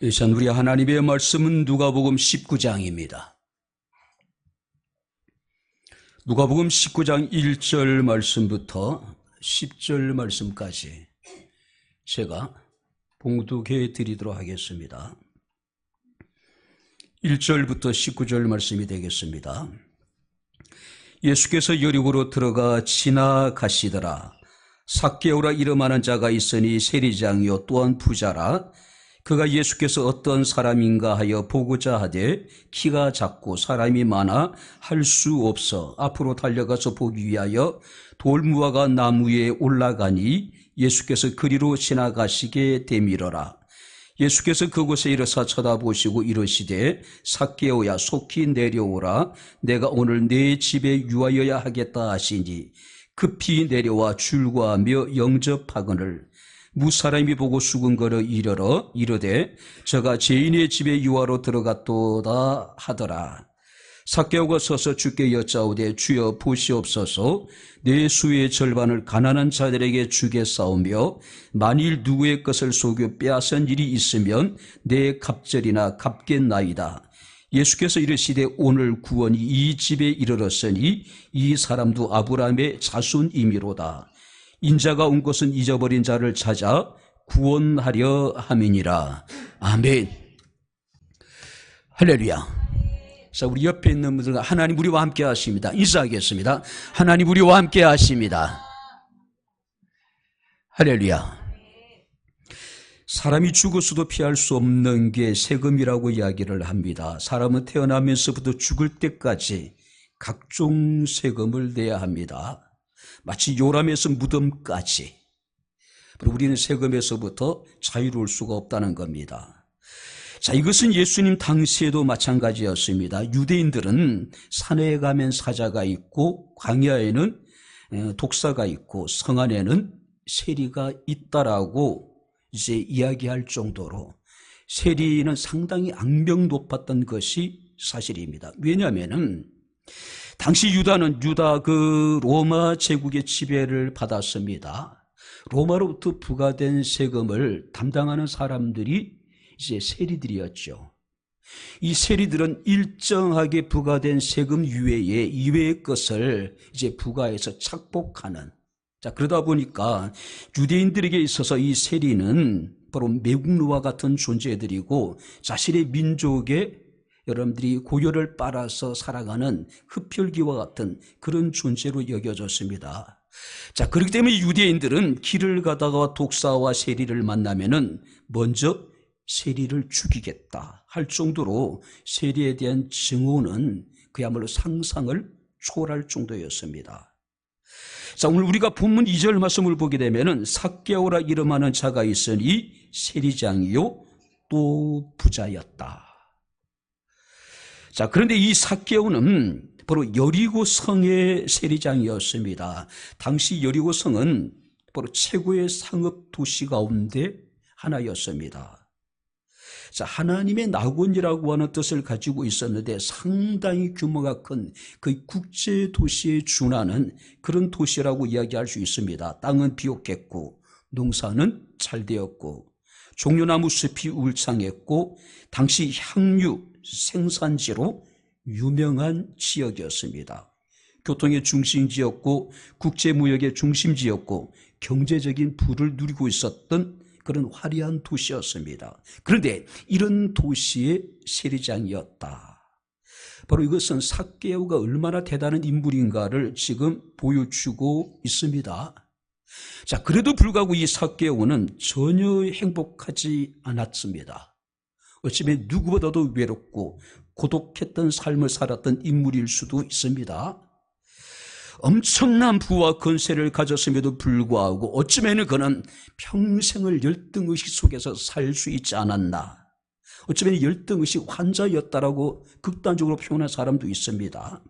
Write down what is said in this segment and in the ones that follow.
이 시간 우리 하나님의 말씀은 누가복음 19장입니다. 누가복음 19장 1절 말씀부터 10절 말씀까지 제가 봉독해 드리도록 하겠습니다. 1절부터 19절 말씀이 되겠습니다. 예수께서 여리고로 들어가 지나가시더라. 삭개오라 이름하는 자가 있으니 세리장이요 또한 부자라. 그가 예수께서 어떤 사람인가 하여 보고자 하되 키가 작고 사람이 많아 할 수 없어 앞으로 달려가서 보기 위하여 돌무화과 나무에 올라가니 예수께서 그리로 지나가시게 되밀어라. 예수께서 그곳에 이르사 쳐다보시고 이르시되 삭개오야 속히 내려오라. 내가 오늘 네 집에 유하여야 하겠다 하시니 급히 내려와 줄과하며 영접하거늘 무사람이 보고 수근거려 이르되 저가 죄인의 집에 유하로 들어갔도다 하더라. 삭개오가 서서 주께 여짜오되 주여 보시옵소서. 내 수의 절반을 가난한 자들에게 주겠사오며 만일 누구의 것을 속여 빼앗은 일이 있으면 내 갑절이나 갚겠나이다. 예수께서 이르시되 오늘 구원이 이 집에 이르렀으니 이 사람도 아브라함의 자손이미로다. 인자가 온 것은 잊어버린 자를 찾아 구원하려 함이니라. 아멘. 할렐루야. 자, 우리 옆에 있는 분들과 하나님 우리와 함께 하십니다. 인사하겠습니다. 하나님 우리와 함께 하십니다. 할렐루야. 사람이 죽어서도 피할 수 없는 게 세금이라고 이야기를 합니다. 사람은 태어나면서부터 죽을 때까지 각종 세금을 내야 합니다. 마치 요람에서 무덤까지. 우리는 세금에서부터 자유로울 수가 없다는 겁니다. 자, 이것은 예수님 당시에도 마찬가지였습니다. 유대인들은 산에 가면 사자가 있고 광야에는 독사가 있고 성 안에는 세리가 있다라고 이제 이야기할 정도로 세리는 상당히 악명 높았던 것이 사실입니다. 왜냐하면은 당시 유다는 로마 제국의 지배를 받았습니다. 로마로부터 부과된 세금을 담당하는 사람들이 이제 세리들이었죠. 이 세리들은 일정하게 부과된 세금 이외의 것을 이제 부과해서 착복하는. 자, 그러다 보니까 유대인들에게 있어서 이 세리는 바로 매국노와 같은 존재들이고 자신의 민족의 여러분들이 고열을 빨아서 살아가는 흡혈귀와 같은 그런 존재로 여겨졌습니다. 자, 그렇기 때문에 유대인들은 길을 가다가 독사와 세리를 만나면은 먼저 세리를 죽이겠다 할 정도로 세리에 대한 증오는 그야말로 상상을 초월할 정도였습니다. 자, 오늘 우리가 본문 2절 말씀을 보게 되면은 삭개오라 이름하는 자가 있으니 세리장이요 또 부자였다. 자, 그런데 이 삭개오는 바로 여리고 성의 세리장이었습니다. 당시 여리고 성은 바로 최고의 상업 도시 가운데 하나였습니다. 자, 하나님의 낙원이라고 하는 뜻을 가지고 있었는데 상당히 규모가 큰 그 국제 도시에 준하는 그런 도시라고 이야기할 수 있습니다. 땅은 비옥했고 농사는 잘 되었고 종려나무 숲이 울창했고 당시 향유 생산지로 유명한 지역이었습니다. 교통의 중심지였고 국제무역의 중심지였고 경제적인 부를 누리고 있었던 그런 화려한 도시였습니다. 그런데 이런 도시의 세리장이었다. 바로 이것은 삭개오가 얼마나 대단한 인물인가를 지금 보여주고 있습니다. 자, 그래도 불구하고 이 삭개오는 전혀 행복하지 않았습니다. 어쩌면 누구보다도 외롭고 고독했던 삶을 살았던 인물일 수도 있습니다. 엄청난 부와 권세를 가졌음에도 불구하고 어쩌면 그는 평생을 열등의식 속에서 살 수 있지 않았나. 어쩌면 열등의식 환자였다라고 극단적으로 표현한 사람도 있습니다.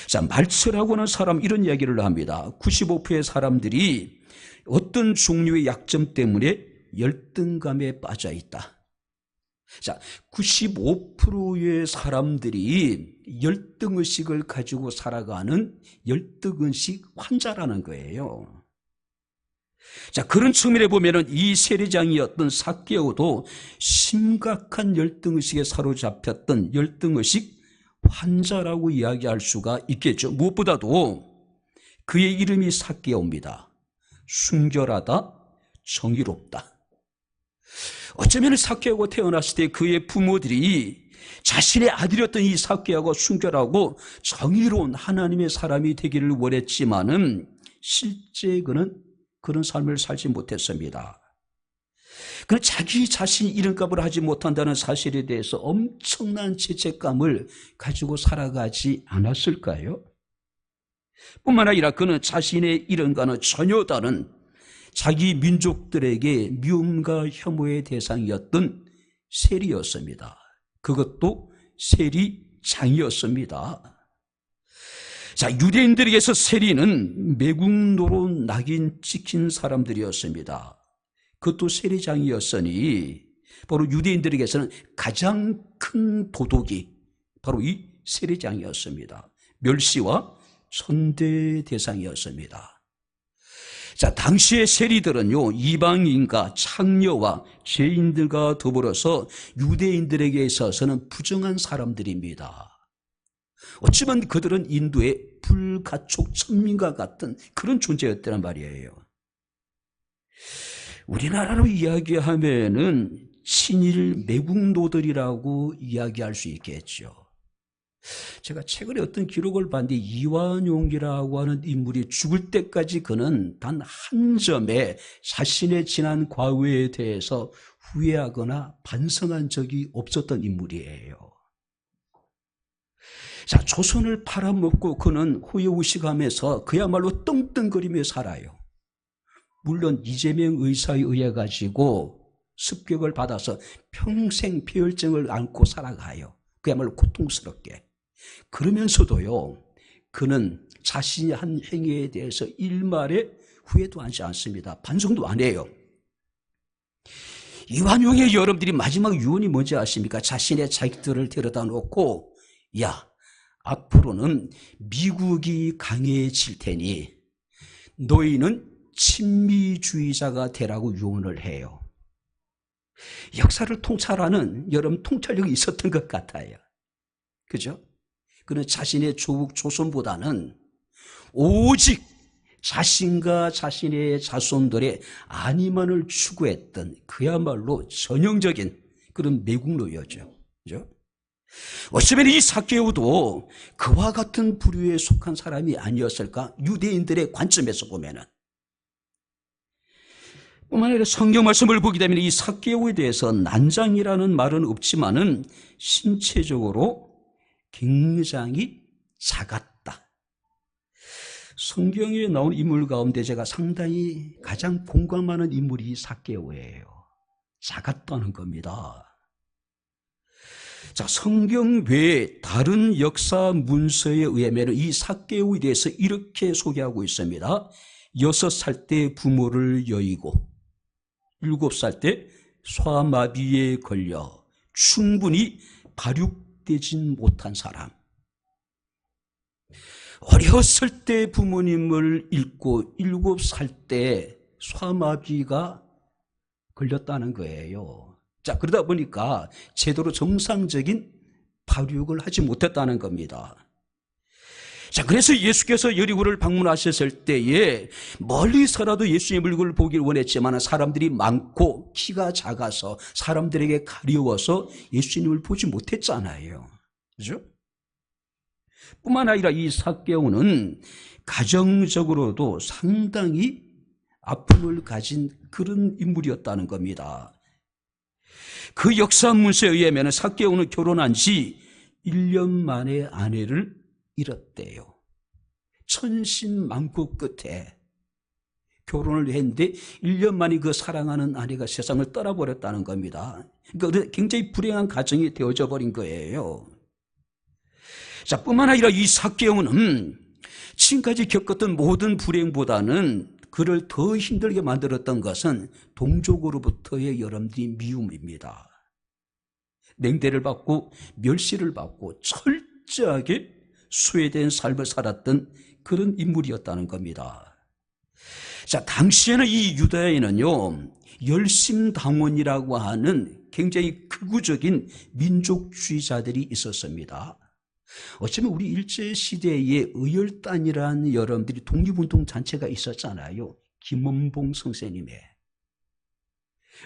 자, 말처라고 하는 사람 이런 이야기를 합니다. 95%의 사람들이 어떤 종류의 약점 때문에 열등감에 빠져 있다. 자, 95%의 사람들이 열등의식을 가지고 살아가는 열등의식 환자라는 거예요. 자, 그런 측면에 보면은 이 세리장이었던 삭개오도 심각한 열등의식에 사로잡혔던 열등의식 환자라고 이야기할 수가 있겠죠. 무엇보다도 그의 이름이 삭개오입니다. 순결하다, 정의롭다. 어쩌면 삭개오가 태어났을 때 그의 부모들이 자신의 아들이었던 이 삭개오가 순결하고 정의로운 하나님의 사람이 되기를 원했지만은 실제 그는 그런 삶을 살지 못했습니다. 그는 자기 자신이 이름값을 하지 못한다는 사실에 대해서 엄청난 죄책감을 가지고 살아가지 않았을까요? 뿐만 아니라 그는 자신의 이름과는 전혀 다른 자기 민족들에게 미움과 혐오의 대상이었던 세리였습니다. 그것도 세리장이었습니다. 자, 유대인들에게서 세리는 매국노로 낙인 찍힌 사람들이었습니다. 그것도 세리장이었으니 바로 유대인들에게서는 가장 큰 도덕이 바로 이 세리장이었습니다. 멸시와 천대 대상이었습니다. 자, 당시의 세리들은요, 이방인과 창녀와 죄인들과 더불어서 유대인들에게 있어서는 부정한 사람들입니다. 어찌보면 그들은 인도의 불가촉 천민과 같은 그런 존재였다는 말이에요. 우리나라로 이야기하면은 친일 매국노들이라고 이야기할 수 있겠죠. 제가 최근에 어떤 기록을 봤는데 이완용이라고 하는 인물이 죽을 때까지 그는 단 한 점에 자신의 지난 과거에 대해서 후회하거나 반성한 적이 없었던 인물이에요. 자, 조선을 팔아먹고 그는 호의호식하면서 그야말로 떵떵거리며 살아요. 물론 이재명 의사에 의해 가지고 습격을 받아서 평생 폐혈증을 안고 살아가요. 그야말로 고통스럽게. 그러면서도요, 그는 자신이 한 행위에 대해서 일말의 후회도 하지 않습니다. 반성도 안 해요. 이완용의 여러분들이 마지막 유언이 뭔지 아십니까? 자신의 자식들을 데려다 놓고, 야, 앞으로는 미국이 강해질 테니 너희는 친미주의자가 되라고 유언을 해요. 역사를 통찰하는 여러분 통찰력이 있었던 것 같아요. 그죠? 그는 자신의 조국 조선보다는 오직 자신과 자신의 자손들의 안위만을 추구했던 그야말로 전형적인 그런 매국노였죠. 그죠? 어쩌면 이 삭개오도 그와 같은 부류에 속한 사람이 아니었을까? 유대인들의 관점에서 보면은. 뿐만 아니라 성경 말씀을 보게 되면 이 삭개오에 대해서 난장이라는 말은 없지만은 신체적으로 굉장히 작았다. 성경에 나온 인물 가운데 제가 상당히 가장 공감하는 인물이 이 삭개오예요. 작았다는 겁니다. 자, 성경 외에 다른 역사 문서에 의하면 이 삭개오에 대해서 이렇게 소개하고 있습니다. 6살 때 부모를 여의고 7살 때 소아마비에 걸려 충분히 발육되진 못한 사람. 어렸을 때 부모님을 잃고 7살 때 소아마비가 걸렸다는 거예요. 자, 그러다 보니까 제대로 정상적인 발육을 하지 못했다는 겁니다. 자, 그래서 예수께서 여리고를 방문하셨을 때에 멀리서라도 예수님의 얼굴을 보길 원했지만 사람들이 많고 키가 작아서 사람들에게 가려워서 예수님을 보지 못했잖아요. 그죠? 뿐만 아니라 이 삭개오는 가정적으로도 상당히 아픔을 가진 그런 인물이었다는 겁니다. 그 역사 문서에 의하면 삭개오는 결혼한 지 1년 만에 아내를 잃었대요. 천신만고 끝에 결혼을 했는데 1년 만에 그 사랑하는 아내가 세상을 떠나버렸다는 겁니다. 그러니까 굉장히 불행한 가정이 되어져 버린 거예요. 자, 뿐만 아니라 이 삭개오는 지금까지 겪었던 모든 불행보다는 그를 더 힘들게 만들었던 것은 동족으로부터의 여러분들이 미움입니다. 냉대를 받고 멸시를 받고 철저하게 소외된 삶을 살았던 그런 인물이었다는 겁니다. 자, 당시에는 이 유다에는요, 열심당원이라고 하는 굉장히 극우적인 민족주의자들이 있었습니다. 어쩌면 우리 일제시대에 의열단이라는 여러분들이 독립운동 단체가 있었잖아요. 김원봉 선생님의.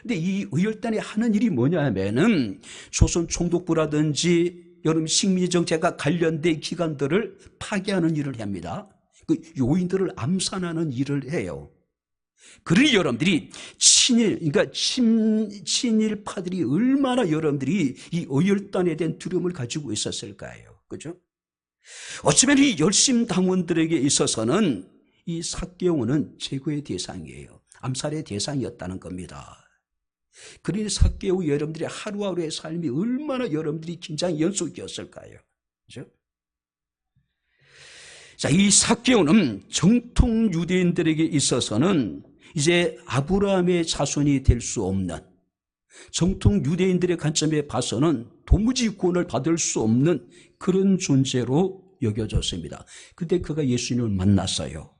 근데 이 의열단이 하는 일이 뭐냐 하면은 조선 총독부라든지 여름 식민정책과 관련된 기관들을 파괴하는 일을 합니다. 그 요인들을 암산하는 일을 해요. 그러니 여러분들이 그러니까 친일파들이 얼마나 여러분들이 이 의열단에 대한 두려움을 가지고 있었을까요? 그죠? 어쩌면 이 열심당원들에게 있어서는 이 삭개오는 제거의 대상이에요. 암살의 대상이었다는 겁니다. 그러니 삭개오 여러분들의 하루하루의 삶이 얼마나 여러분들이 긴장 연속이었을까요? 그죠? 자, 이 삭개오는 정통 유대인들에게 있어서는 이제 아브라함의 자손이 될 수 없는, 정통 유대인들의 관점에 봐서는 도무지 구원을 받을 수 없는 그런 존재로 여겨졌습니다. 근데 그가 예수님을 만났어요.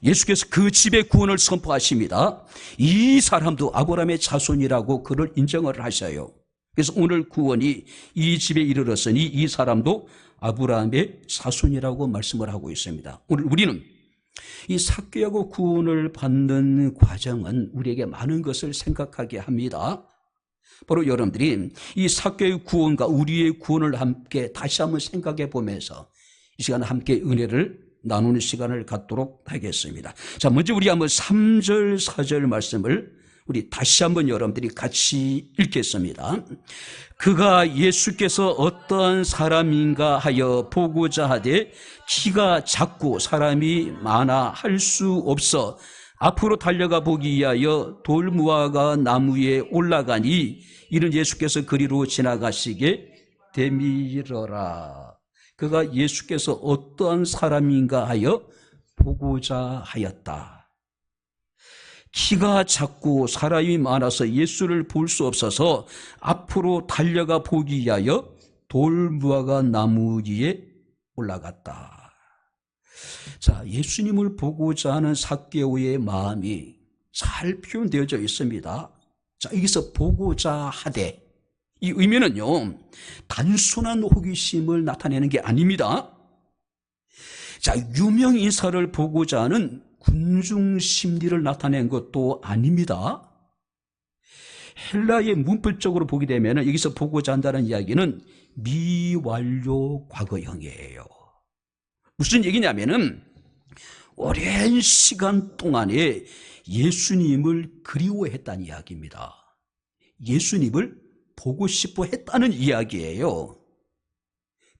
예수께서 그 집에 구원을 선포하십니다. 이 사람도 아브라함의 자손이라고 그를 인정을 하셔요. 그래서 오늘 구원이 이 집에 이르렀으니 이 사람도 아브라함의 자손이라고 말씀을 하고 있습니다. 오늘 우리는 이 삭개오하고 구원을 받는 과정은 우리에게 많은 것을 생각하게 합니다. 바로 여러분들이 이 삭개오의 구원과 우리의 구원을 함께 다시 한번 생각해 보면서 이 시간 함께 은혜를 나누는 시간을 갖도록 하겠습니다. 자, 먼저 우리 한번 3절, 4절 말씀을 우리 다시 한번 여러분들이 같이 읽겠습니다. 그가 예수께서 어떠한 사람인가 하여 보고자 하되 키가 작고 사람이 많아 할 수 없어 앞으로 달려가 보기 위하여 돌무화과 나무 위에 올라가니 이는 예수께서 그리로 지나가시게 되밀어라. 그가 예수께서 어떠한 사람인가 하여 보고자 하였다. 키가 작고 사람이 많아서 예수를 볼 수 없어서 앞으로 달려가 보기 위하여 돌무화과 나무 위에 올라갔다. 자, 예수님을 보고자 하는 삭개오의 마음이 잘 표현되어져 있습니다. 자, 여기서 보고자 하되, 이 의미는요, 단순한 호기심을 나타내는 게 아닙니다. 자, 유명 인사를 보고자 하는 군중 심리를 나타낸 것도 아닙니다. 헬라의 문법적으로 보게 되면 여기서 보고자 한다는 이야기는 미완료 과거형이에요. 무슨 얘기냐면은 오랜 시간 동안에 예수님을 그리워했다는 이야기입니다. 예수님을 보고 싶어 했다는 이야기예요.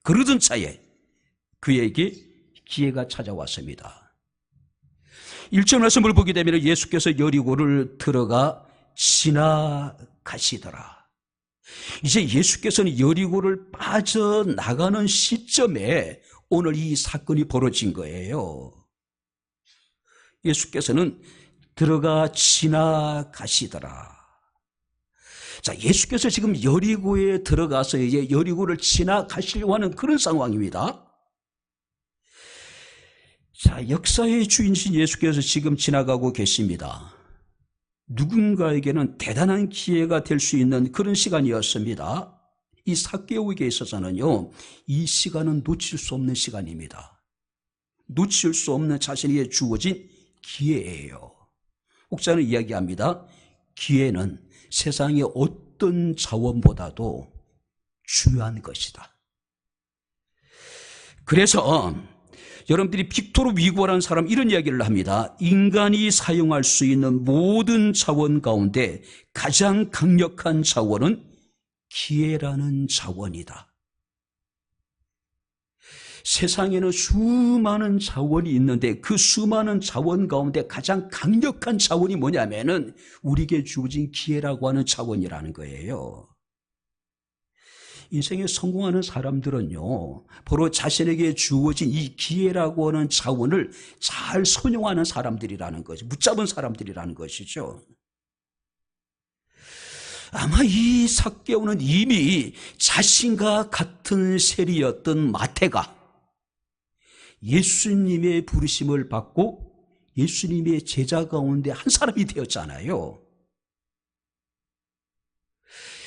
그러던 차에 그에게 기회가 찾아왔습니다. 1절 말씀을 보게 되면 예수께서 여리고를 들어가 지나가시더라. 이제 예수께서는 여리고를 빠져나가는 시점에 오늘 이 사건이 벌어진 거예요. 예수께서는 들어가 지나가시더라. 자, 예수께서 지금 여리고에 들어가서 이제 여리고를 지나가시려고 하는 그런 상황입니다. 자, 역사의 주인이신 예수께서 지금 지나가고 계십니다. 누군가에게는 대단한 기회가 될 수 있는 그런 시간이었습니다. 이 삭개오에게 있어서는요, 이 시간은 놓칠 수 없는 시간입니다. 놓칠 수 없는 자신에게 주어진 기회예요. 혹자는 이야기합니다. 기회는 세상의 어떤 자원보다도 중요한 것이다. 그래서 여러분들이 빅토르 위고라는 사람 이런 이야기를 합니다. 인간이 사용할 수 있는 모든 자원 가운데 가장 강력한 자원은 기회라는 자원이다. 세상에는 수많은 자원이 있는데 그 수많은 자원 가운데 가장 강력한 자원이 뭐냐면은 우리에게 주어진 기회라고 하는 자원이라는 거예요. 인생에 성공하는 사람들은요, 바로 자신에게 주어진 이 기회라고 하는 자원을 잘 선용하는 사람들이라는 거죠. 붙잡은 사람들이라는 것이죠. 아마 이 삭개오는 이미 자신과 같은 세리였던 마태가 예수님의 부르심을 받고 예수님의 제자 가운데 한 사람이 되었잖아요.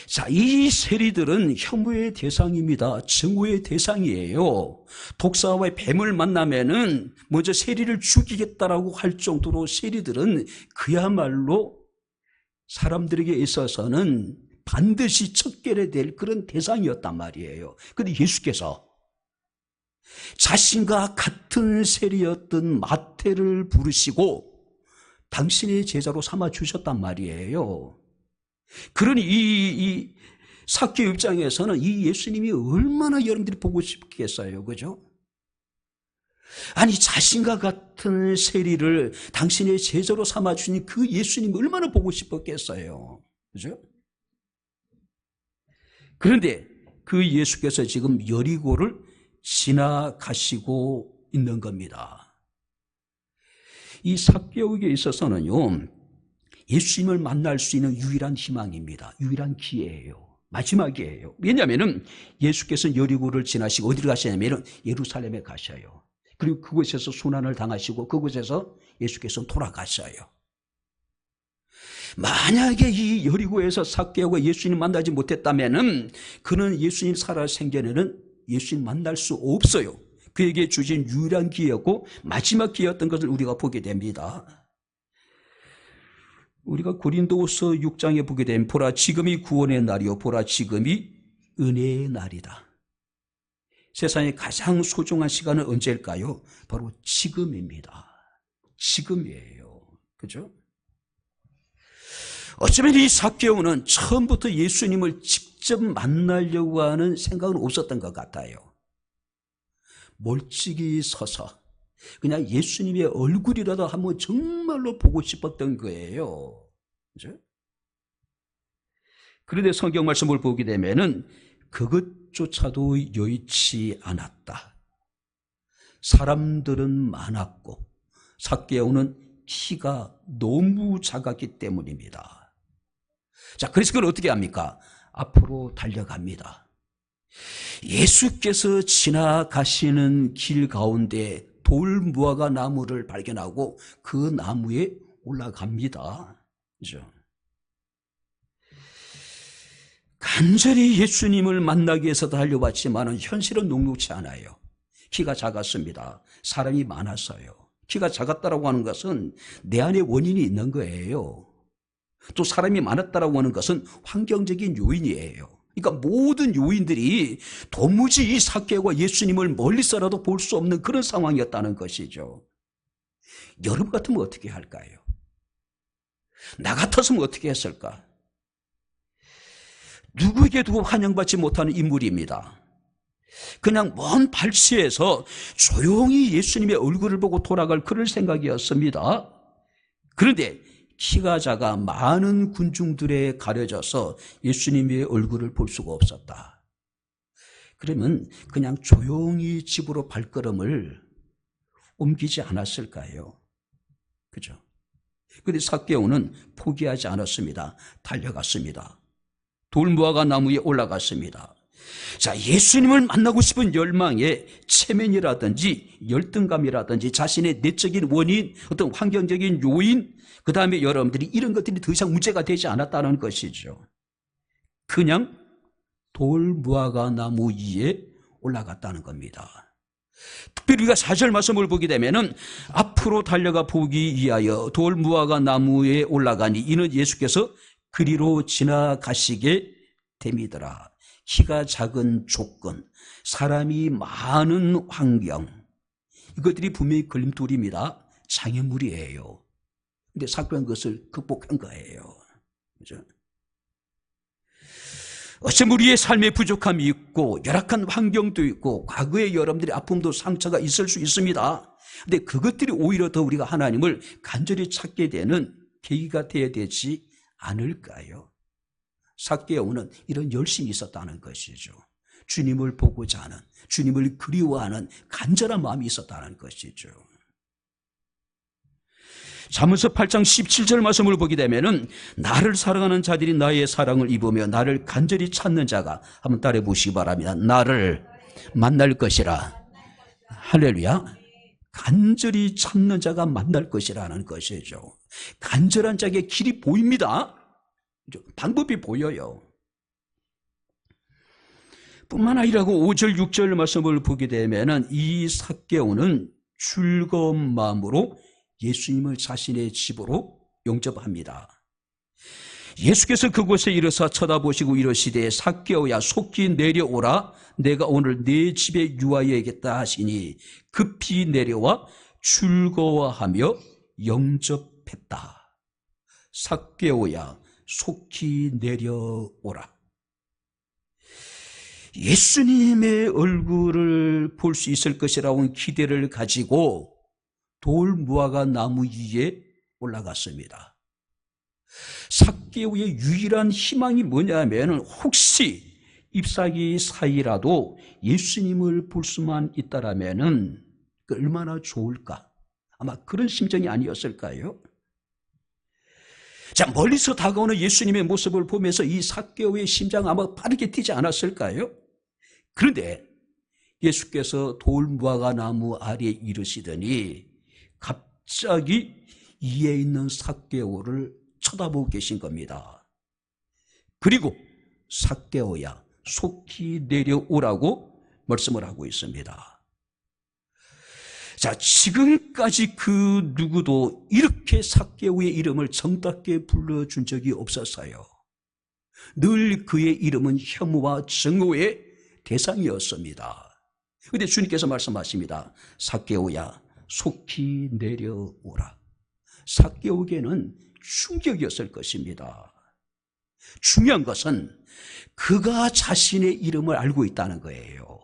자, 이 세리들은 혐오의 대상입니다. 증오의 대상이에요. 독사와 뱀을 만나면은 먼저 세리를 죽이겠다라고 할 정도로 세리들은 그야말로 사람들에게 있어서는 반드시 척결해야 될 그런 대상이었단 말이에요. 그런데 예수께서 자신과 같은 세리였던 마태를 부르시고 당신의 제자로 삼아 주셨단 말이에요. 그러니 이 삭개오 입장에서는 이 예수님이 얼마나 여러분들이 보고 싶겠어요, 그죠? 아니, 자신과 같은 세리를 당신의 제자로 삼아 주신 그 예수님이 얼마나 보고 싶었겠어요, 그죠? 그런데 그 예수께서 지금 여리고를 지나가시고 있는 겁니다. 이 삭개오에게 있어서는요, 예수님을 만날 수 있는 유일한 희망입니다. 유일한 기회예요. 마지막이에요. 왜냐하면 예수께서는 여리고를 지나시고 어디로 가시냐면 예루살렘에 가셔요. 그리고 그곳에서 순환을 당하시고 그곳에서 예수께서는 돌아가셔요. 만약에 이 여리고에서 삭개오가 예수님 만나지 못했다면 그는 예수님 살아 생전에는 예수님 만날 수 없어요. 그에게 주신 유일한 기회였고 마지막 기회였던 것을 우리가 보게 됩니다. 우리가 고린도후서 6장에 보게 되면 보라 지금이 구원의 날이요 보라 지금이 은혜의 날이다. 세상에 가장 소중한 시간은 언제일까요? 바로 지금입니다. 지금이에요. 그죠? 어쩌면 이 삭개오는 처음부터 예수님을 직접 만나려고 하는 생각은 없었던 것 같아요. 멀찍이 서서 그냥 예수님의 얼굴이라도 한번 정말로 보고 싶었던 거예요. 그죠? 그런데 성경 말씀을 보게 되면은 그것조차도 여의치 않았다. 사람들은 많았고 삭개오는 키가 너무 작았기 때문입니다. 자, 그래서 그걸 어떻게 합니까? 앞으로 달려갑니다. 예수께서 지나가시는 길 가운데 돌무화과 나무를 발견하고 그 나무에 올라갑니다. 그죠? 간절히 예수님을 만나기 위해서 달려왔지만 현실은 녹록치 않아요. 키가 작았습니다. 사람이 많았어요. 키가 작았다라고 하는 것은 내 안에 원인이 있는 거예요. 또 사람이 많았다라고 하는 것은 환경적인 요인이에요. 그러니까 모든 요인들이 도무지 이 삭개오가 예수님을 멀리서라도 볼 수 없는 그런 상황이었다는 것이죠. 여러분 같으면 어떻게 할까요? 나 같았으면 어떻게 했을까? 누구에게도 환영받지 못하는 인물입니다. 그냥 먼 발치에서 조용히 예수님의 얼굴을 보고 돌아갈 그럴 생각이었습니다. 그런데 키가 작아 많은 군중들에 가려져서 예수님의 얼굴을 볼 수가 없었다. 그러면 그냥 조용히 집으로 발걸음을 옮기지 않았을까요? 그죠? 그런데 삭개오는 포기하지 않았습니다. 달려갔습니다. 돌무화과 나무에 올라갔습니다. 자, 예수님을 만나고 싶은 열망에 체면이라든지 열등감이라든지 자신의 내적인 원인, 어떤 환경적인 요인, 그 다음에 여러분들이 이런 것들이 더 이상 문제가 되지 않았다는 것이죠. 그냥 돌무화과 나무 위에 올라갔다는 겁니다. 특별히 우리가 4절 말씀을 보게 되면은 앞으로 달려가 보기 위하여 돌무화과 나무에 올라가니 이는 예수께서 그리로 지나가시게 됨이더라. 키가 작은 조건, 사람이 많은 환경, 이것들이 분명히 걸림돌입니다. 장애물이에요. 근데 삭개오는 그것을 극복한 거예요. 그죠? 어쩌면 우리의 삶에 부족함이 있고 열악한 환경도 있고 과거에 여러분들의 아픔도 상처가 있을 수 있습니다. 근데 그것들이 오히려 더 우리가 하나님을 간절히 찾게 되는 계기가 되어야 되지 않을까요? 삭개오는 이런 열심이 있었다는 것이죠. 주님을 보고자 하는, 주님을 그리워하는 간절한 마음이 있었다는 것이죠. 잠언서 8장 17절 말씀을 보게 되면은 나를 사랑하는 자들이 나의 사랑을 입으며 나를 간절히 찾는 자가, 한번 따라해 보시기 바랍니다. 나를 만날 것이라. 할렐루야. 간절히 찾는 자가 만날 것이라는 것이죠. 간절한 자에게 길이 보입니다. 방법이 보여요. 뿐만 아니라고 5절 6절 말씀을 보게 되면 이 삭개오는 즐거운 마음으로 예수님을 자신의 집으로 영접합니다. 예수께서 그곳에 이르사 쳐다보시고 이르시되 삭개오야 속히 내려오라 내가 오늘 네 집에 유하여야겠다 하시니 급히 내려와 즐거워하며 영접했다. 삭개오야 속히 내려오라. 예수님의 얼굴을 볼 수 있을 것이라고 기대를 가지고 돌 무화과 나무 위에 올라갔습니다. 삭개오의 유일한 희망이 뭐냐면 혹시 잎사귀 사이라도 예수님을 볼 수만 있다라면 얼마나 좋을까? 아마 그런 심정이 아니었을까요? 자, 멀리서 다가오는 예수님의 모습을 보면서 이 삭개오의 심장 아마 빠르게 뛰지 않았을까요? 그런데 예수께서 돌무화과 나무 아래에 이르시더니 갑자기 이에 있는 삭개오를 쳐다보고 계신 겁니다. 그리고 삭개오야 속히 내려오라고 말씀을 하고 있습니다. 자, 지금까지 그 누구도 이렇게 삭개오의 이름을 정답게 불러준 적이 없었어요. 늘 그의 이름은 혐오와 증오의 대상이었습니다. 그런데 주님께서 말씀하십니다. 삭개오야 속히 내려오라. 삭개오에게는 충격이었을 것입니다. 중요한 것은 그가 자신의 이름을 알고 있다는 거예요.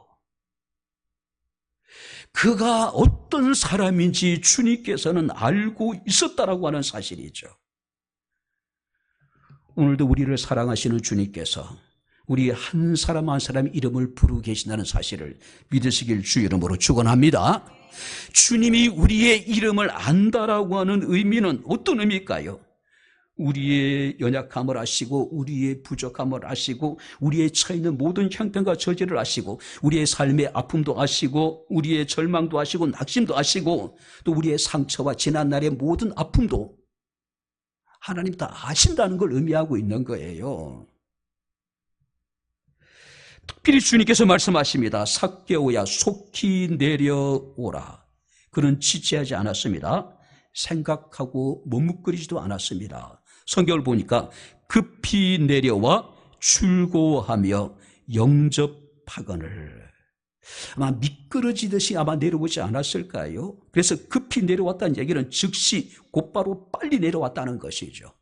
그가 어떤 사람인지 주님께서는 알고 있었다라고 하는 사실이죠. 오늘도 우리를 사랑하시는 주님께서 우리 한 사람 한 사람의 이름을 부르고 계신다는 사실을 믿으시길 주 이름으로 축원합니다. 주님이 우리의 이름을 안다라고 하는 의미는 어떤 의미일까요? 우리의 연약함을 아시고 우리의 부족함을 아시고 우리의 처해 있는 모든 형편과 저지를 아시고 우리의 삶의 아픔도 아시고 우리의 절망도 아시고 낙심도 아시고 또 우리의 상처와 지난날의 모든 아픔도 하나님 다 아신다는 걸 의미하고 있는 거예요. 특별히 주님께서 말씀하십니다. 삭개오야 속히 내려오라. 그는 지체하지 않았습니다. 생각하고 머뭇거리지도 않았습니다. 성경을 보니까 급히 내려와 출고하며 영접하거늘. 아마 미끄러지듯이 아마 내려오지 않았을까요? 그래서 급히 내려왔다는 얘기는 즉시 곧바로 빨리 내려왔다는 것이죠.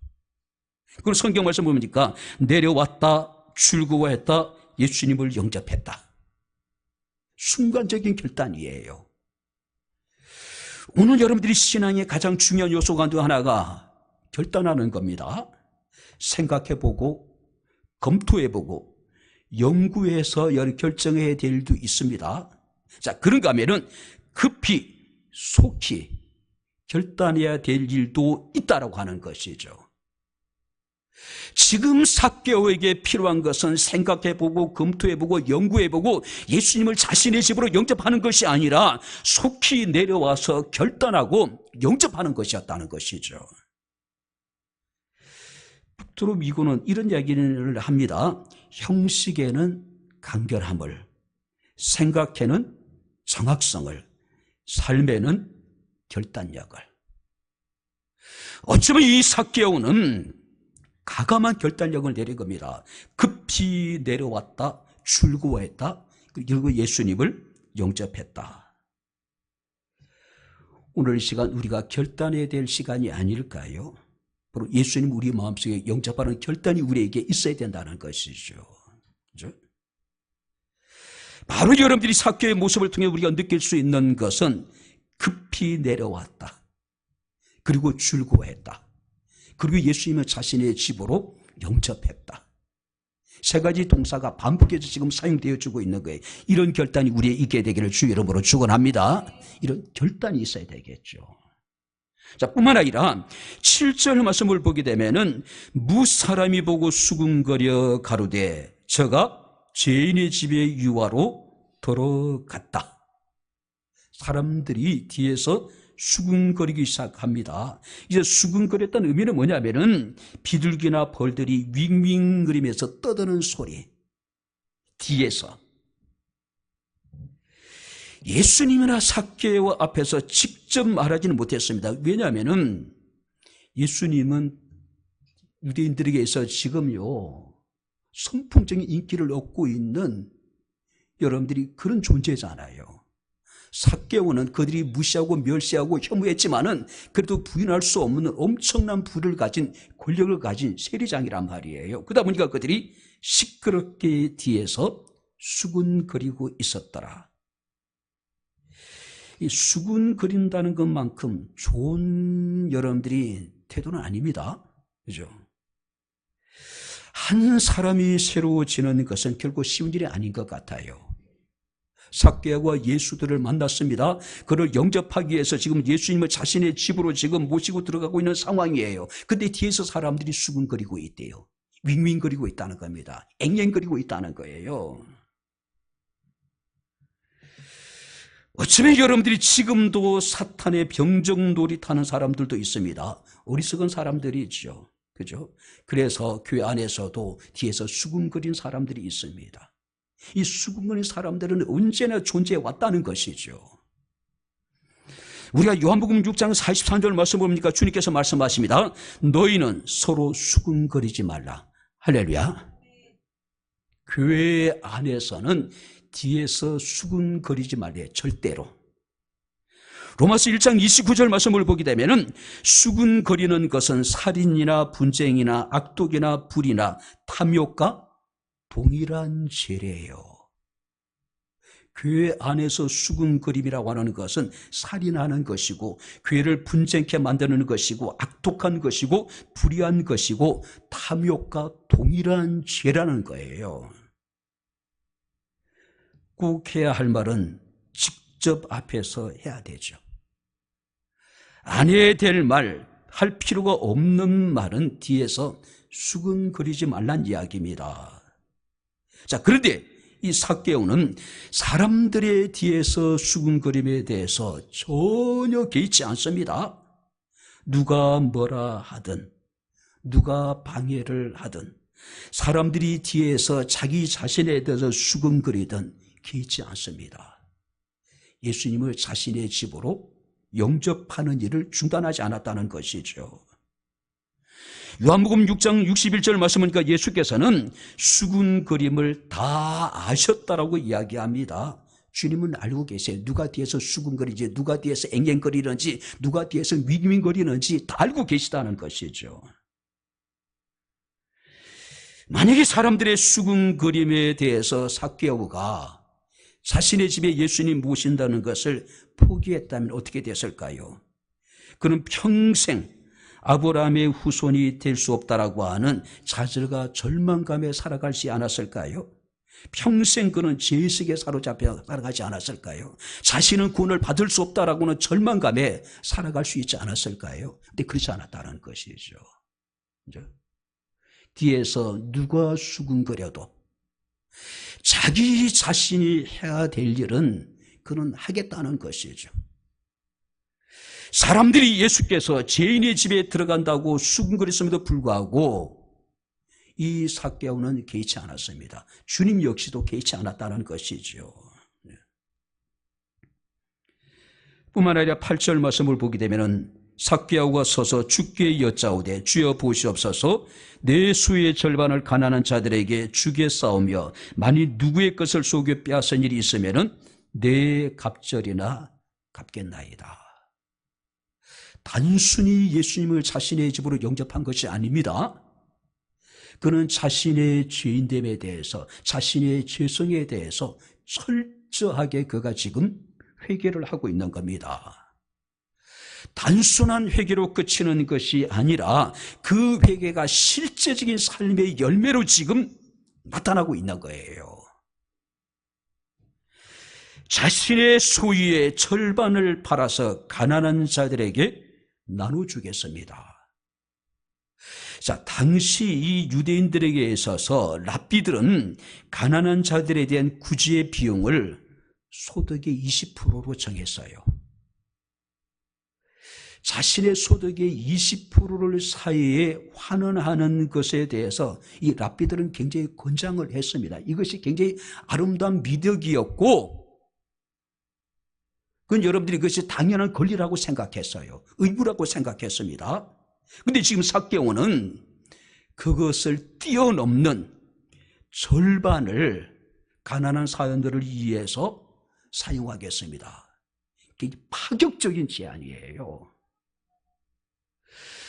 그리고 성경 말씀 보니까 내려왔다, 출고했다, 예수님을 영접했다. 순간적인 결단이에요. 오늘 여러분들이 신앙의 가장 중요한 요소 가운데 하나가 결단하는 겁니다. 생각해보고 검토해보고 연구해서 결정해야 될 일도 있습니다. 자, 그런가 하면은 급히 속히 결단해야 될 일도 있다라고 하는 것이죠. 지금 삭개오에게 필요한 것은 생각해보고 검토해보고 연구해보고 예수님을 자신의 집으로 영접하는 것이 아니라 속히 내려와서 결단하고 영접하는 것이었다는 것이죠. 북두로 미고는 이런 이야기를 합니다. 형식에는 간결함을, 생각에는 정확성을, 삶에는 결단력을. 어쩌면 이 삭개오는 가감한 결단력을 내린 겁니다. 급히 내려왔다, 출고했다, 그리고 예수님을 영접했다. 오늘 이 시간 우리가 결단해야 될 시간이 아닐까요? 바로 예수님 우리 마음속에 영접하는 결단이 우리에게 있어야 된다는 것이죠. 그렇죠? 바로 여러분들이 삭개오의 모습을 통해 우리가 느낄 수 있는 것은 급히 내려왔다, 그리고 출고했다, 그리고 예수님을 자신의 집으로 영접했다. 세 가지 동사가 반복해서 지금 사용되어 주고 있는 거예요. 이런 결단이 우리에게 있게 되기를 주 이름으로 축원합니다. 이런 결단이 있어야 되겠죠. 자, 뿐만 아니라 7절 말씀을 보게 되면은 무사람이 보고 수군거려 가로되 저가 죄인의 집에 유화로 들어갔다. 사람들이 뒤에서 수군거리기 시작합니다. 이제 수군거렸다는 의미는 뭐냐면은 비둘기나 벌들이 윙윙거리면서 떠드는 소리, 뒤에서. 예수님이나 삭개오 앞에서 직접 말하지는 못했습니다. 왜냐하면은 예수님은 유대인들에게서 지금요 선풍적인 인기를 얻고 있는 여러분들이 그런 존재잖아요. 삭개오는 그들이 무시하고 멸시하고 혐오했지만은 그래도 부인할 수 없는 엄청난 부를 가진, 권력을 가진 세리장이란 말이에요. 그러다 보니까 그들이 시끄럽게 뒤에서 수군거리고 있었더라. 이 수군거린다는 것만큼 좋은 여러분들이 태도는 아닙니다. 그죠? 한 사람이 새로워지는 것은 결코 쉬운 일이 아닌 것 같아요. 삭개오가 예수들을 만났습니다. 그를 영접하기 위해서 지금 예수님을 자신의 집으로 지금 모시고 들어가고 있는 상황이에요. 근데 뒤에서 사람들이 수군거리고 있대요. 윙윙거리고 있다는 겁니다. 앵앵거리고 있다는 거예요. 어쩌면 여러분들이 지금도 사탄의 병정놀이타는 사람들도 있습니다. 어리석은 사람들이죠. 그죠? 그래서 교회 안에서도 뒤에서 수군거린 사람들이 있습니다. 이 수군거린 사람들은 언제나 존재해 왔다는 것이죠. 우리가 요한복음 6장 43절 말씀 보니까 주님께서 말씀하십니다. 너희는 서로 수군거리지 말라. 할렐루야. 교회 안에서는 뒤에서 수군거리지 말래. 절대로. 로마서 1장 29절 말씀을 보게 되면은 수군거리는 것은 살인이나 분쟁이나 악독이나 불이나 탐욕과 동일한 죄래요. 교회 안에서 수군거림이라고 하는 것은 살인하는 것이고 교회를 분쟁케 만드는 것이고 악독한 것이고 불의한 것이고 탐욕과 동일한 죄라는 거예요. 꼭 해야 할 말은 직접 앞에서 해야 되죠. 안 해야 될 말, 할 필요가 없는 말은 뒤에서 수군거리지 말란 이야기입니다. 자, 그런데 이 삭개오는 사람들의 뒤에서 수군거림에 대해서 전혀 개의치 않습니다. 누가 뭐라 하든, 누가 방해를 하든, 사람들이 뒤에서 자기 자신에 대해서 수군거리든 개의치 않습니다. 예수님을 자신의 집으로 영접하는 일을 중단하지 않았다는 것이죠. 요한복음 6장 61절 말씀하니까 예수께서는 수군거림을 다 아셨다라고 이야기합니다. 주님은 알고 계세요. 누가 뒤에서 수군거리지, 누가 뒤에서 앵앵거리는지, 누가 뒤에서 윙윙거리는지 다 알고 계시다는 것이죠. 만약에 사람들의 수군거림에 대해서 삭개오가 자신의 집에 예수님 모신다는 것을 포기했다면 어떻게 됐을까요? 그는 평생 아브라함의 후손이 될 수 없다라고 하는 좌절과 절망감에 살아가지 않았을까요? 평생 그는 죄의식에 사로잡혀 살아가지 않았을까요? 자신은 구원을 받을 수 없다라고는 절망감에 살아갈 수 있지 않았을까요? 근데 그렇지 않았다는 것이죠. 뒤에서 누가 수군거려도 자기 자신이 해야 될 일은 그는 하겠다는 것이죠. 사람들이 예수께서 죄인의 집에 들어간다고 수군거렸음에도 불구하고 이 삭개오는 개의치 않았습니다. 주님 역시도 개의치 않았다는 것이죠. 뿐만 아니라 8절 말씀을 보게 되면 삭개오가 서서 주께 여짜오되 주여 보시옵소서 내 수의 절반을 가난한 자들에게 주겠사오며 만일 누구의 것을 속여 빼앗은 일이 있으면 내 갑절이나 갚겠나이다. 단순히 예수님을 자신의 집으로 영접한 것이 아닙니다. 그는 자신의 죄인됨에 대해서, 자신의 죄성에 대해서 철저하게 그가 지금 회개를 하고 있는 겁니다. 단순한 회개로 그치는 것이 아니라 그 회개가 실제적인 삶의 열매로 지금 나타나고 있는 거예요. 자신의 소유의 절반을 팔아서 가난한 자들에게 나눠주겠습니다. 자, 당시 이 유대인들에게 있어서 랍비들은 가난한 자들에 대한 구제의 비용을 소득의 20%로 정했어요. 자신의 소득의 20%를 사회에 환원하는 것에 대해서 이 랍비들은 굉장히 권장을 했습니다. 이것이 굉장히 아름다운 미덕이었고, 그건 여러분들이 그것이 당연한 권리라고 생각했어요. 의무라고 생각했습니다. 그런데 지금 삭개오는 그것을 뛰어넘는 절반을 가난한 사람들을 위해서 사용하겠습니다. 이게 파격적인 제안이에요.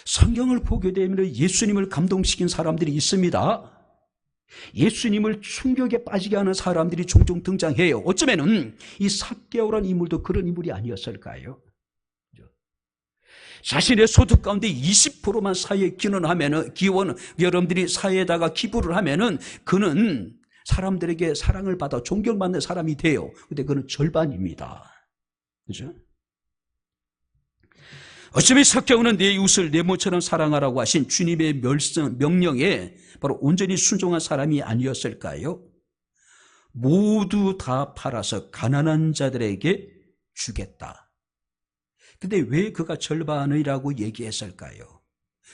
성경을 보게 되면 예수님을 감동시킨 사람들이 있습니다. 예수님을 충격에 빠지게 하는 사람들이 종종 등장해요. 어쩌면은 이 삭개오라는 인물도 그런 인물이 아니었을까요? 자신의 소득 가운데 20%만 사회에 기원 여러분들이 사회에다가 기부를 하면은 그는 사람들에게 사랑을 받아 존경받는 사람이 돼요. 근데 그는 절반입니다. 그죠? 어쩌면 삭개오는 내 이웃을 내 몸처럼 사랑하라고 하신 주님의 명령에 바로 온전히 순종한 사람이 아니었을까요? 모두 다 팔아서 가난한 자들에게 주겠다. 근데 왜 그가 절반이라고 얘기했을까요?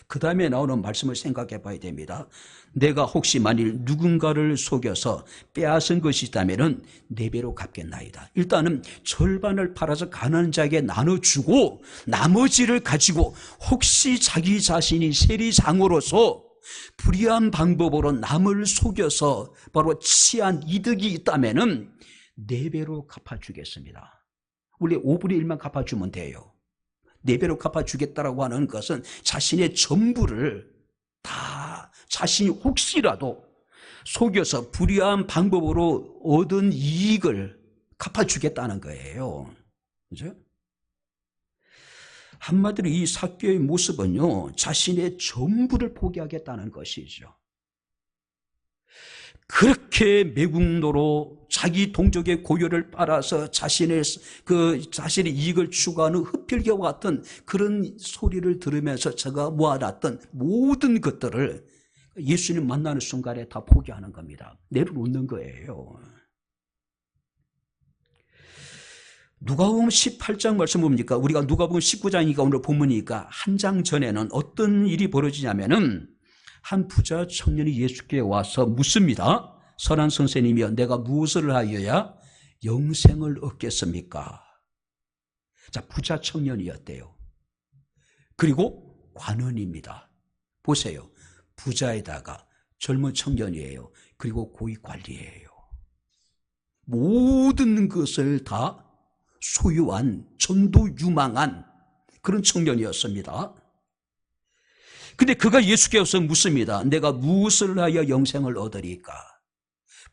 그 다음에 나오는 말씀을 생각해 봐야 됩니다. 내가 혹시 만일 누군가를 속여서 빼앗은 것이 있다면 4배로 갚겠나이다. 일단은 절반을 팔아서 가난한 자에게 나눠주고 나머지를 가지고 혹시 자기 자신이 세리장으로서 불의한 방법으로 남을 속여서 바로 취한 이득이 있다면 4배로 갚아주겠습니다. 원래 5분의 1만 갚아주면 돼요. 4배로 갚아주겠다라고 하는 것은 자신의 전부를 다 자신이 혹시라도 속여서 불의한 방법으로 얻은 이익을 갚아주겠다는 거예요. 그죠? 한마디로 이 삭개오의 모습은요, 자신의 전부를 포기하겠다는 것이죠. 그렇게 매국노로 자기 동족의 고요를 빨아서 자신의 이익을 추구하는 흡혈귀와 같은 그런 소리를 들으면서 제가 모아놨던 모든 것들을 예수님 만나는 순간에 다 포기하는 겁니다. 내려놓는 거예요. 누가복음 18장 말씀 봅니까? 우리가 누가복음 19장이니까 오늘 본문이니까 한 장 전에는 어떤 일이 벌어지냐면은 한 부자 청년이 예수께 와서 묻습니다. 선한 선생님이여, 내가 무엇을 하여야 영생을 얻겠습니까? 자, 부자 청년이었대요. 그리고 관원입니다. 보세요. 부자에다가 젊은 청년이에요. 그리고 고위관리예요. 모든 것을 다 소유한 전도 유망한 그런 청년이었습니다. 근데 그가 예수께서 묻습니다. 내가 무엇을 하여 영생을 얻으리까?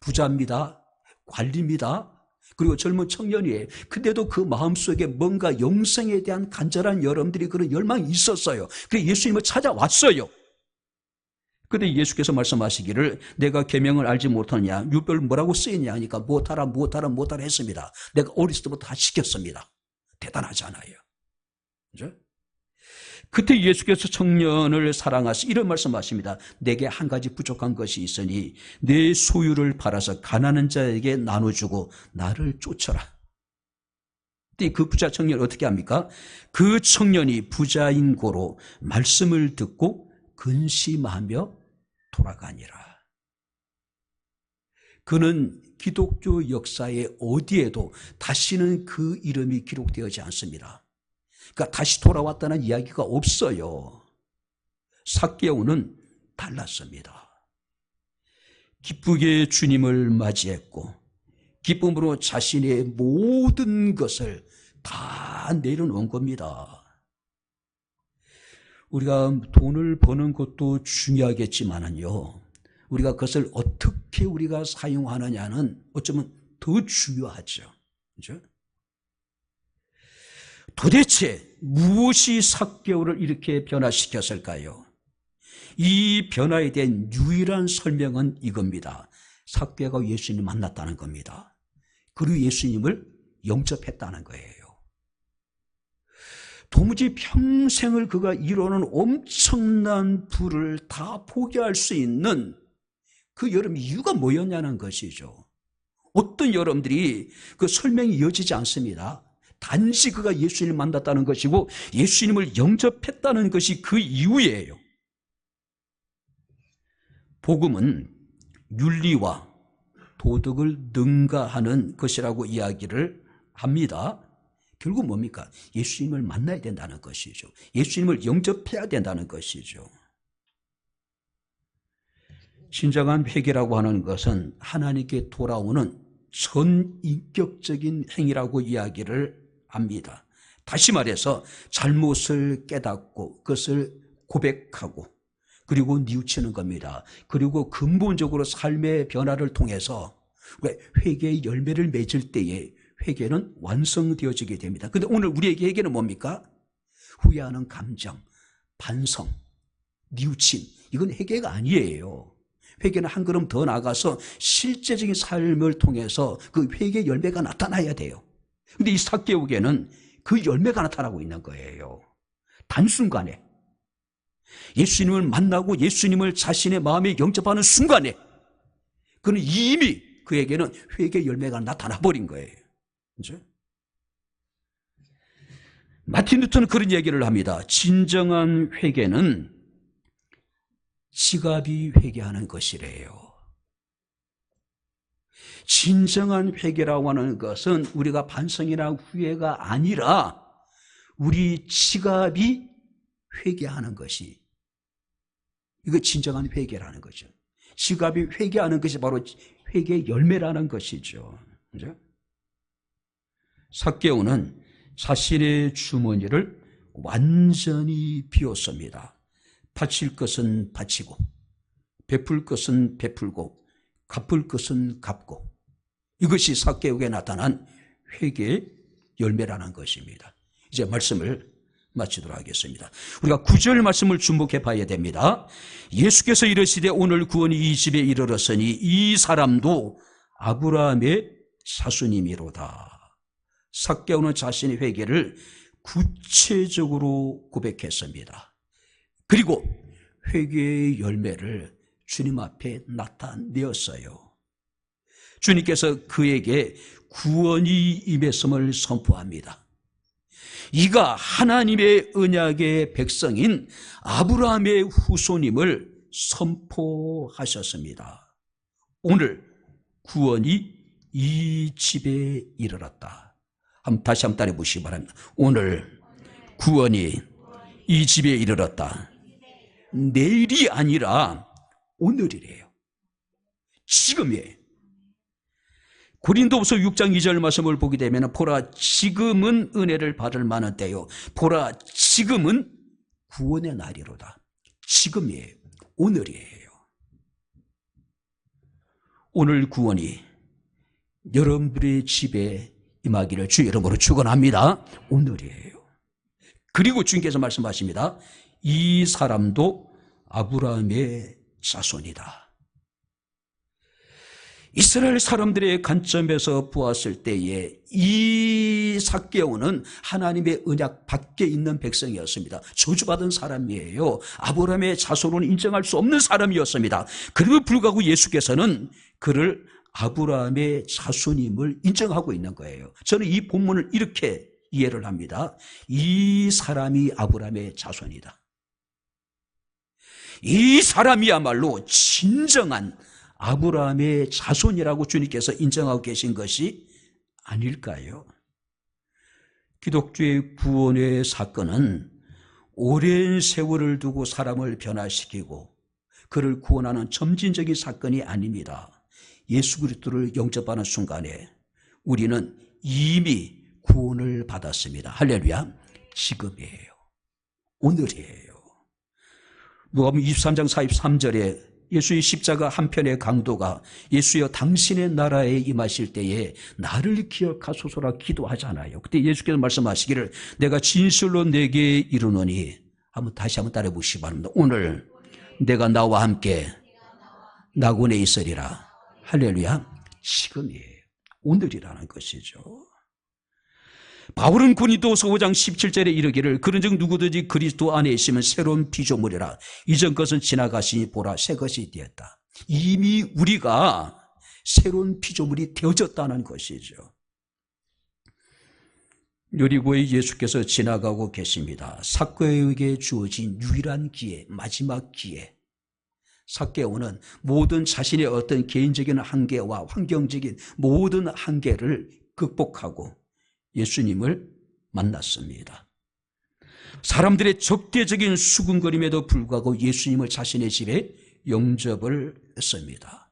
부자입니다. 관리입니다. 그리고 젊은 청년이에요. 근데도 그 마음속에 뭔가 영생에 대한 간절한 여러분들이 그런 열망이 있었어요. 그래서 예수님을 찾아왔어요. 근데 예수께서 말씀하시기를 내가 계명을 알지 못하느냐, 율법을 뭐라고 쓰였냐 하니까 못하라 했습니다. 내가 어렸을 때부터 다 시켰습니다. 대단하잖아요. 그죠? 그때 예수께서 청년을 사랑하시 이런 말씀하십니다. 내게 한 가지 부족한 것이 있으니 내 소유를 팔아서 가난한 자에게 나눠주고 나를 쫓아라. 그때 그 부자 청년이 어떻게 합니까? 그 청년이 부자인 고로 말씀을 듣고 근심하며 돌아가니라. 그는 기독교 역사의 어디에도 다시는 그 이름이 기록되지 않습니다. 그러니까 다시 돌아왔다는 이야기가 없어요. 삭개오는 달랐습니다. 기쁘게 주님을 맞이했고 기쁨으로 자신의 모든 것을 다 내려놓은 겁니다. 우리가 돈을 버는 것도 중요하겠지만은요, 우리가 그것을 어떻게 우리가 사용하느냐는 어쩌면 더 중요하죠. 그죠? 도대체 무엇이 삭개오를 이렇게 변화시켰을까요? 이 변화에 대한 유일한 설명은 이겁니다. 삭개오가 예수님을 만났다는 겁니다. 그리고 예수님을 영접했다는 거예요. 도무지 평생을 그가 이루는 엄청난 부를 다 포기할 수 있는 그 여러분 이유가 뭐였냐는 것이죠. 어떤 여러분들이 그 설명이 이어지지 않습니다. 단지 그가 예수님을 만났다는 것이고 예수님을 영접했다는 것이 그 이유예요. 복음은 윤리와 도덕을 능가하는 것이라고 이야기를 합니다. 결국 뭡니까? 예수님을 만나야 된다는 것이죠. 예수님을 영접해야 된다는 것이죠. 진정한 회개라고 하는 것은 하나님께 돌아오는 전인격적인 행위라고 이야기를 합니다. 다시 말해서 잘못을 깨닫고 그것을 고백하고 그리고 뉘우치는 겁니다. 그리고 근본적으로 삶의 변화를 통해서 회개의 열매를 맺을 때에 회개는 완성되어지게 됩니다. 그런데 오늘 우리에게 회개는 뭡니까? 후회하는 감정, 반성, 뉘우침, 이건 회개가 아니에요. 회개는 한 걸음 더 나아가서 실제적인 삶을 통해서 그 회개의 열매가 나타나야 돼요. 그런데 이 삭개오게는 그 열매가 나타나고 있는 거예요. 단순간에 예수님을 만나고 예수님을 자신의 마음에 영접하는 순간에 그는 이미 그에게는 회개의 열매가 나타나 버린 거예요. 그렇죠? 마틴 루터는 그런 얘기를 합니다. 진정한 회개는 지갑이 회개하는 것이래요. 진정한 회개라고 하는 것은 우리가 반성이나 후회가 아니라 우리 지갑이 회개하는 것이, 이거 진정한 회개라는 거죠. 지갑이 회개하는 것이 바로 회개의 열매라는 것이죠. 그죠? 삭개오는 자신의 주머니를 완전히 비웠습니다. 바칠 것은 바치고 베풀 것은 베풀고 갚을 것은 갚고, 이것이 삭개오에게 나타난 회개의 열매라는 것입니다. 이제 말씀을 마치도록 하겠습니다. 우리가 9절 말씀을 주목해 봐야 됩니다. 예수께서 이르시되 오늘 구원이 이 집에 이르렀으니 이 사람도 아브라함의 자손이미로다. 삭개오는 자신의 회개를 구체적으로 고백했습니다. 그리고 회개의 열매를 주님 앞에 나타내었어요. 주님께서 그에게 구원이 임했음을 선포합니다. 이가 하나님의 언약의 백성인 아브라함의 후손임을 선포하셨습니다. 오늘 구원이 이 집에 이르렀다. 다시 한번 따라해 보시기 바랍니다. 오늘 구원이 이 집에 이르렀다. 내일이 아니라 오늘이래요. 지금이에요. 고린도후서 6장 2절 말씀을 보게 되면 보라 지금은 은혜를 받을 만한 때요, 보라 지금은 구원의 날이로다. 지금이에요. 오늘이에요. 오늘 구원이 여러분들의 집에 임하기를 주 이름으로 축원합니다. 오늘이에요. 그리고 주님께서 말씀하십니다. 이 사람도 아브라함의 자손이다. 이스라엘 사람들의 관점에서 보았을 때에 이 삭개오는 하나님의 언약 밖에 있는 백성이었습니다. 저주받은 사람이에요. 아브라함의 자손은 인정할 수 없는 사람이었습니다. 그럼에도 불구하고 예수께서는 그를 아브라함의 자손임을 인정하고 있는 거예요. 저는 이 본문을 이렇게 이해를 합니다. 이 사람이 아브라함의 자손이다. 이 사람이야말로 진정한 아브라함의 자손이라고 주님께서 인정하고 계신 것이 아닐까요? 기독교의 구원의 사건은 오랜 세월을 두고 사람을 변화시키고 그를 구원하는 점진적인 사건이 아닙니다. 예수 그리스도를 영접하는 순간에 우리는 이미 구원을 받았습니다. 할렐루야. 지금이에요. 오늘이에요. 누가복음 23장 43절에 예수의 십자가 한편의 강도가 예수여 당신의 나라에 임하실 때에 나를 기억하소서라 기도하잖아요. 그때 예수께서 말씀하시기를 내가 진실로 내게 이르노니, 다시 한번 따라해 보시기 바랍니다. 오늘 내가 나와 함께 낙원에 있으리라. 할렐루야. 지금이에요. 오늘이라는 것이죠. 바울은 고린도후서 5장 17절에 이르기를 그런즉 누구든지 그리스도 안에 있으면 새로운 피조물이라. 이전 것은 지나가시니 보라 새 것이 되었다. 이미 우리가 새로운 피조물이 되어졌다는 것이죠. 여리고에 예수께서 지나가고 계십니다. 삭개오에게 주어진 유일한 기회, 마지막 기회. 삭개오는 모든 자신의 어떤 개인적인 한계와 환경적인 모든 한계를 극복하고 예수님을 만났습니다. 사람들의 적대적인 수군거림에도 불구하고 예수님을 자신의 집에 영접을 했습니다.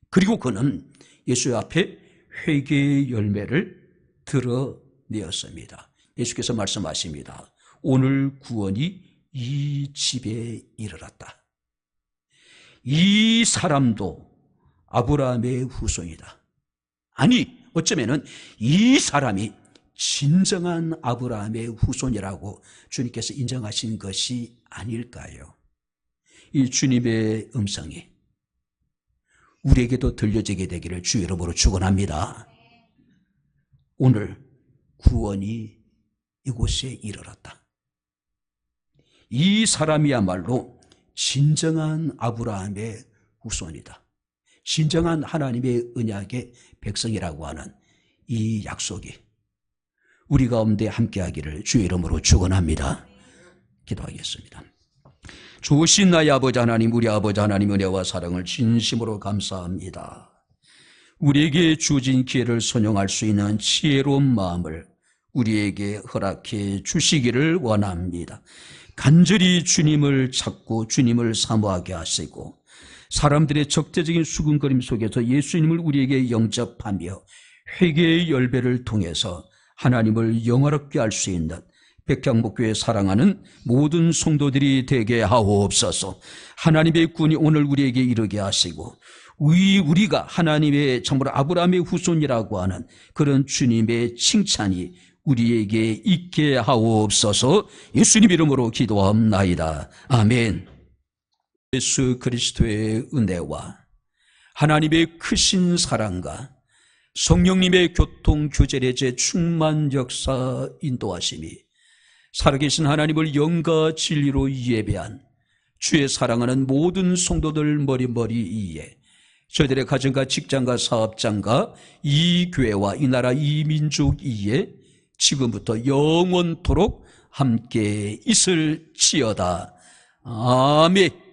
그리고 그는 예수 앞에 회개의 열매를 드러내었습니다. 예수께서 말씀하십니다. 오늘 구원이 이 집에 이르렀다. 이 사람도 아브라함의 후손이다. 아니, 어쩌면은 이 사람이 진정한 아브라함의 후손이라고 주님께서 인정하신 것이 아닐까요? 이 주님의 음성이 우리에게도 들려지게 되기를 주 이름으로 축원합니다. 오늘 구원이 이곳에 이르렀다. 이 사람이야말로 진정한 아브라함의 후손이다. 진정한 하나님의 언약의 백성이라고 하는 이 약속이 우리 가운데 함께하기를 주의 이름으로 축원합니다. 기도하겠습니다. 좋으신 나의 아버지 하나님, 우리 아버지 하나님 은혜와 사랑을 진심으로 감사합니다. 우리에게 주어진 기회를 선용할 수 있는 지혜로운 마음을 우리에게 허락해 주시기를 원합니다. 간절히 주님을 찾고 주님을 사모하게 하시고 사람들의 적대적인 수군거림 속에서 예수님을 우리에게 영접하며 회개의 열배를 통해서 하나님을 영화롭게 할 수 있는 백향목교회 사랑하는 모든 성도들이 되게 하옵소서. 하나님의 구원이 오늘 우리에게 이르게 하시고 우리가 하나님의 정말 아브라함의 후손이라고 하는 그런 주님의 칭찬이 우리에게 있게 하옵소서. 예수님 이름으로 기도하옵나이다. 아멘. 예수 그리스도의 은혜와 하나님의 크신 사랑과 성령님의 교통 교제의 제 충만 역사 인도하심이 살아계신 하나님을 영과 진리로 예배한 주의 사랑하는 모든 성도들 머리머리 위에 저희들의 가정과 직장과 사업장과 이 교회와 이 나라 이 민족 위에 지금부터 영원토록 함께 있을지어다. 아멘.